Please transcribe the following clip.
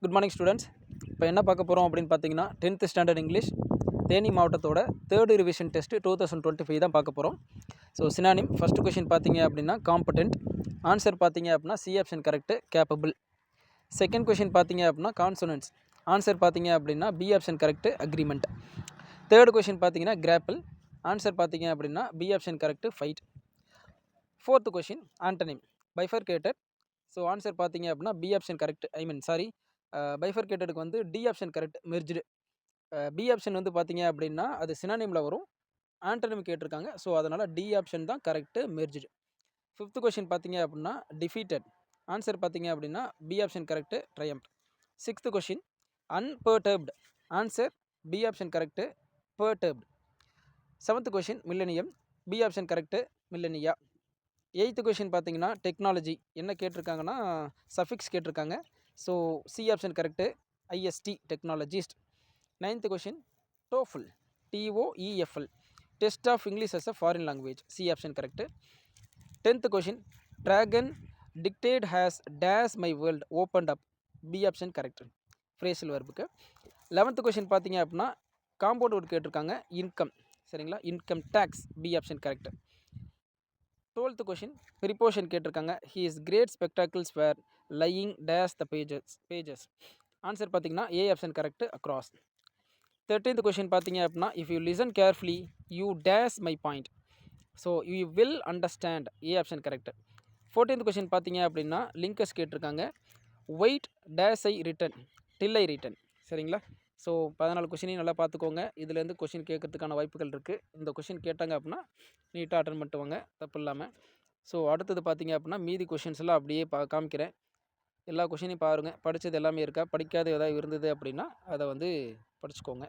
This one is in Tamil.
Good morning students. இப்போ என்ன பார்க்க போகிறோம் அப்படின்னு பார்த்தீங்கன்னா 10th ஸ்டாண்டர்ட் இங்கிலீஷ் தேனி மாவட்டத்தோட தேர்டு ரிவிஷன் டெஸ்ட் 2025 தான் பார்க்க போகிறோம். ஸோ சினானிம் ஃபஸ்ட்டு கொஷின் பார்த்தீங்க அப்படின்னா காம்படென்ட், ஆன்சர் பார்த்தீங்க அப்படின்னா C option correct capable. Second question பார்த்தீங்க அப்படின்னா கான்சோனன்ஸ், ஆன்சர் பார்த்தீங்க அப்படின்னா B option correct agreement. Third question பார்த்தீங்கன்னா கிராப்பிள், ஆன்சர் பார்த்தீங்க அப்படின்னா B option correct fight. Fourth question antonym bifurcated, so answer பார்த்தீங்க அப்படின்னா பி ஆப்ஷன் கரெக்ட், பைஃபர்கேட்டடுக்கு வந்து D option correct merged. B option வந்து பார்த்தீங்க அப்படின்னா அது சினானிமில் வரும், ஆண்டனிம் கேட்டிருக்காங்க, ஸோ அதனால் டி ஆப்ஷன் தான் கரெக்டு மெர்ஜ்டு. ஃபிஃப்த் கொஷின் பார்த்தீங்க அப்படின்னா டிஃபீட்டட், ஆன்சர் பார்த்தீங்க அப்படின்னா B option correct triumph. Sixth question unperturbed, answer B option correct perturbed. Seventh question millennium, B option correct millennia. Eighth question பார்த்தீங்கன்னா டெக்னாலஜி, என்ன கேட்டிருக்காங்கன்னா சஃபிக்ஸ் கேட்டிருக்காங்க, so C option correct I S T technologist. Ninth question TOEFL, T O E F L test of English as a foreign language, C option correct. Tenth question dragon dictate has days my world opened up, B option correct phrasal வர்புக்கு. 11th கொஷின் பார்த்தீங்க அப்படின்னா காம்பவுண்ட் வேர்ட் கேட்டிருக்காங்க இன்கம், சரிங்களா, income tax, B option correct. 12th question preposition கேட்டிருக்காங்க, he's great spectacles were lying dash the pages, answer பார்த்தீங்கன்னா A option correct across. 13th question பார்த்தீங்க அப்படின்னா if you listen carefully you dash my point, so you will understand, A option correct. 14th question பார்த்தீங்க அப்படின்னா லிங்கஸ் கேட்டிருக்காங்க, wait dash I return till I written, சரிங்களா. ஸோ 14 கொஷினையும் நல்லா பார்த்துக்கோங்க, இதுலேருந்து கொஷின் கேட்கறதுக்கான வாய்ப்புகள் இருக்குது. இந்த கொஷின் கேட்டாங்க அப்படின்னா நீட்டாக அட்டன் பண்ணிட்டு வாங்க தப்பு இல்லாமல். ஸோ அடுத்தது பார்த்தீங்க அப்படின்னா மீதி கொஷின்ஸ்லாம் அப்படியே காமிக்கிறேன், எல்லா கொஷினையும் பாருங்கள், படித்தது எல்லாமே இருக்கா, படிக்காத ஏதாவது இருந்தது அப்படின்னா அதை வந்து படிச்சுக்கோங்க.